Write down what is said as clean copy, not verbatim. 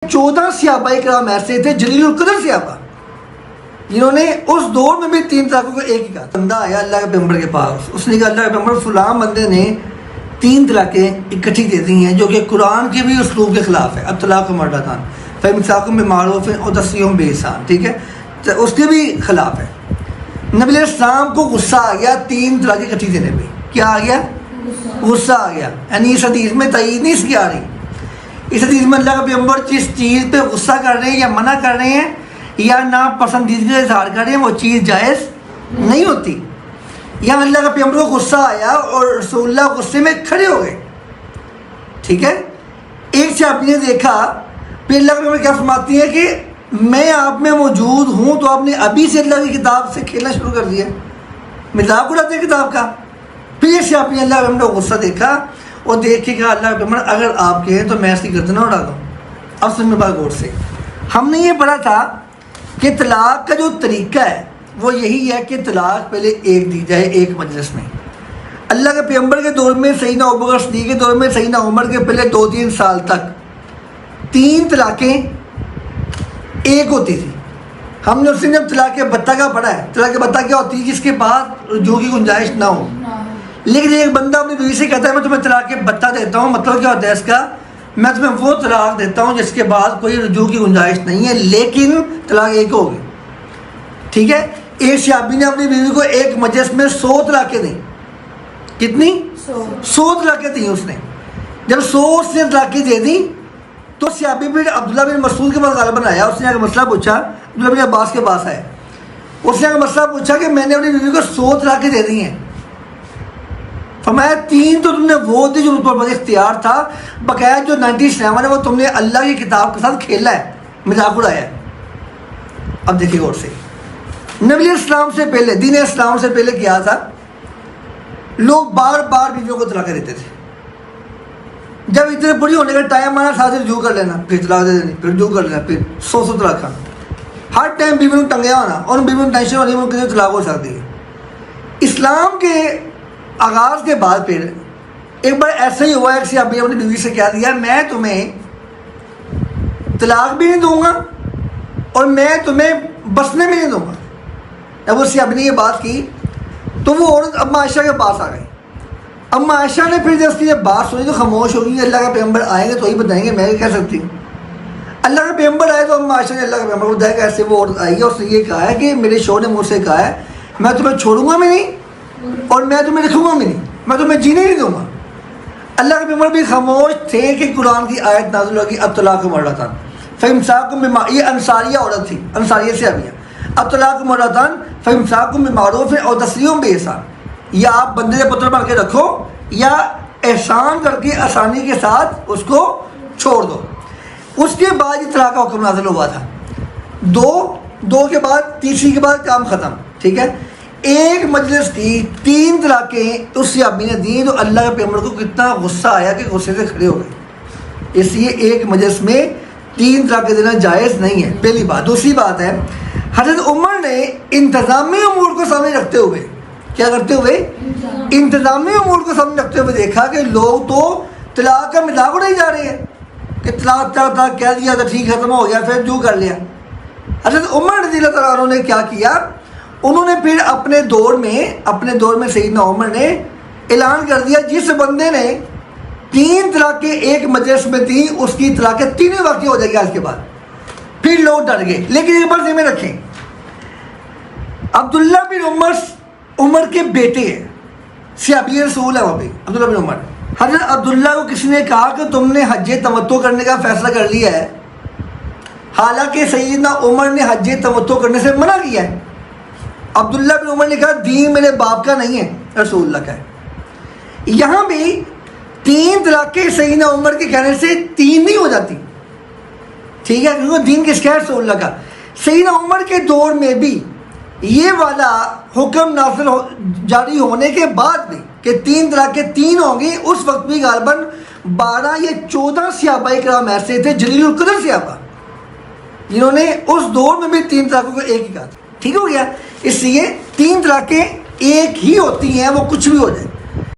14 صحابہ کرام ایسے تھے جلیل القدر صحابہ جنہوں نے اس دور میں بھی 3 طلاقوں کو ایک ہی کہا. بندہ آیا اللہ کے پیغمبر کے پاس, اس نے کہا اللہ کے پیغمبر فلاں بندے نے 3 طلاقیں اکٹھی دے دی ہیں جو کہ قرآن کے بھی اسلوب کے خلاف ہے. اب طلاق مردان فامساک بمعروف اور تسریح باحسان, ٹھیک ہے, تو اس کے بھی خلاف ہے. نبی علیہ السلام کو غصہ آ گیا 3 طلاقیں اکٹھی دینے پہ. کیا آ گیا؟ غصہ آ گیا. یعنی اس حدیث میں تائید نہیں اس کی آ رہی. اس حدیث میں اللہ کا پیغمبر جس چیز پہ غصہ کر رہے ہیں یا منع کر رہے ہیں یا ناپسندیدگی کا اظہار کر رہے ہیں وہ چیز جائز نہیں ہوتی. یہاں اللہ کا پیغمبر کو غصہ آیا اور رسول اللہ غصے میں کھڑے ہو گئے, ٹھیک ہے. ایک صحابی نے دیکھا, پھر اللہ کا پیغمبر کیا فرماتی ہے کہ میں آپ میں موجود ہوں تو آپ نے ابھی سے اللہ کی کتاب سے کھیلنا شروع کر دیا, مذاق اڑاتے ہیں کتاب کا. پھر یہ صحابی نے اللہ کا پیغمبر کو غصہ دیکھا اور دیکھ کے کہا اللہ کا پیغمبر اگر آپ کہیں تو میں اس کی گردن اڑا دوں. اب سن میں بات غور سے, ہم نے یہ پڑھا تھا کہ طلاق کا جو طریقہ ہے وہ یہی ہے کہ طلاق پہلے ایک دی جائے ایک مجلس میں. اللہ کے پیغمبر کے دور میں سیدنا ابوبکر صدیق کے دور میں سیدنا عمر کے پہلے 2-3 سال تک 3 طلاقیں ایک ہوتی تھی. ہم نے اس دن جب طلاق بتہ کا پڑھا ہے, طلاق بتہ کیا ہوتی ہے؟ جس کے بعد رجوع کی گنجائش نہ ہو. لیکن ایک بندہ اپنی بیوی سے کہتا ہے میں تمہیں طلاق بتہ دیتا ہوں, مطلب کیا ہوتا ہے اس کا؟ میں تمہیں وہ طلاق دیتا ہوں جس کے بعد کوئی رجوع کی گنجائش نہیں ہے لیکن طلاق ایک ہوگی, ٹھیک ہے. ایک صحابی نے اپنی بیوی کو ایک مجلس میں 100 طلاقیں دیں. کتنی؟ 100 طلاقیں دیں اس نے. جب 100 اس نے طلاقیں دے دیں تو صحابی پھر عبداللہ بن مسعود کے پاس غالباً آیا. اس نے آگے مسئلہ پوچھا, عبداللہ بن عباس کے پاس آیا. اس نے آگے مسئلہ پوچھا کہ میں نے اپنی بیوی کو 100 طلاقیں دے دی ہیں. فرمایا 3 تو تم نے وہ دی جو تم پر اختیار تھا, بقایا جو 97 ہے وہ تم نے اللہ کی کتاب کے ساتھ کھیلا ہے, مذاق اڑایا ہے. اب دیکھیے غور سے, نبی علیہ السلام سے پہلے, دین اسلام سے پہلے کیا تھا؟ لوگ بار بار بیویوں کو طلاق دیتے تھے. جب اتنے بڑی ہونے کا ٹائم آنا ساتھ رجوع کر لینا, پھر طلاق دے دینی, پھر رجوع کر لینا, پھر 100 طلاق کھانا. ہر ٹائم بیویوں کو ٹنگیا ہونا اور بیویوں کو ٹینشن ہونی ان کی طلاق ہو سکتی ہے. اسلام کے آغاز کے بعد پھر ایک بار ایسا ہی ہوا, ایک صحابی نے اپنی بیوی سے کہہ دیا میں تمہیں طلاق بھی نہیں دوں گا اور میں تمہیں بسنے بھی نہیں دوں گا. جب اس صحابی نے یہ بات کی تو وہ عورت اماں عائشہ کے پاس آ گئی. اماں عائشہ نے پھر جب اس کی جب بات سنی تو خاموش ہو گئی. اللہ کا پیغمبر آئیں گے تو ہی بتائیں گے, میں کیا کہہ سکتی ہوں. اللہ کا پیغمبر آئے تو اماں عائشہ نے اللہ کا پیغمبر کو بتایا کہ ایسے وہ عورت آئی ہے, اس نے یہ کہا ہے کہ میرے شوہر نے مجھ سے کہا ہے میں تمہیں چھوڑوں گا بھی نہیں اور میں تمہیں رکھوں گا بھی نہیں, میں تمہیں جینے نہیں دوں گا. اللہ کے پیغمبر بھی خاموش تھے کہ قرآن کی آیت نازل ہوگی الطلاق مرتان فامساک بمعروف. یہ انصاریہ عورت تھی, انصاریہ سے ابھی الطلاق مرتان فامساک بمعروف اور تسریح باحسان. یا آپ بندے کے پتر بن کے رکھو یا احسان کر کے آسانی کے ساتھ اس کو چھوڑ دو. اس کے بعد یہ طلاق کا حکم نازل ہوا تھا. دو کے بعد تیسری کے بعد کام ختم, ٹھیک ہے. ایک مجلس کی 3 طلاقیں اس صحابی نے دی تو اللہ کے پیغمبر کو کتنا غصہ آیا کہ غصے سے کھڑے ہو گئے. اس لیے ایک مجلس میں 3 طلاقیں دینا جائز نہیں ہے, پہلی بات. دوسری بات ہے حضرت عمر نے انتظامی امور کو سامنے رکھتے ہوئے, کیا کرتے ہوئے؟ انتظامی امور کو سامنے رکھتے ہوئے دیکھا کہ لوگ تو طلاق کا مذاق اڑائی جا رہے ہیں کہ طلاق کہہ دیا تو ٹھیک ختم ہو گیا, پھر جو کر لیا. حضرت عمر رضی اللہ تعالیٰ عنہ نے کیا کیا, انہوں نے پھر اپنے دور میں سیدنا عمر نے اعلان کر دیا جس بندے نے 3 طلاقیں ایک مجلس میں دی اس کی طلاقیں 3 واقع ہو جائے گی آج کے بعد. پھر لوگ ڈر گئے. لیکن ایک بار ذہن میں رکھیں, عبداللہ بن عمر کے بیٹے ہیں, صحابی رسول ہے وہ بھی عبداللہ بن عمر. حضرت عبداللہ کو کسی نے کہا کہ تم نے حج تمتع کرنے کا فیصلہ کر لیا ہے, حالانکہ سیدنا عمر نے حج تمتع کرنے سے منع کیا ہے. عبداللہ بن عمر نے کہا دین میرے باپ کا نہیں ہے, رسول اللہ کا ہے. یہاں بھی 3 طلاقیں سیدنا عمر کے کہنے سے 3 نہیں ہو جاتی, ٹھیک ہے, کیونکہ دین کس کا ہے؟ رسول اللہ کا. سیدنا عمر کے دور میں بھی یہ والا حکم نازل جاری ہونے کے بعد بھی کہ 3 طلاقیں 3 ہوں گی, اس وقت بھی غالباً 12 یا 14 صحابہ کرام ایسے تھے جلیل القدر صحابہ جنہوں نے اس دور میں بھی 3 طلاقوں کو ایک ہی کہا تھا. ٹھیک ہو گیا. اس لیے 3 طلاقیں ایک ہی ہوتی ہیں, وہ کچھ بھی ہو جائے.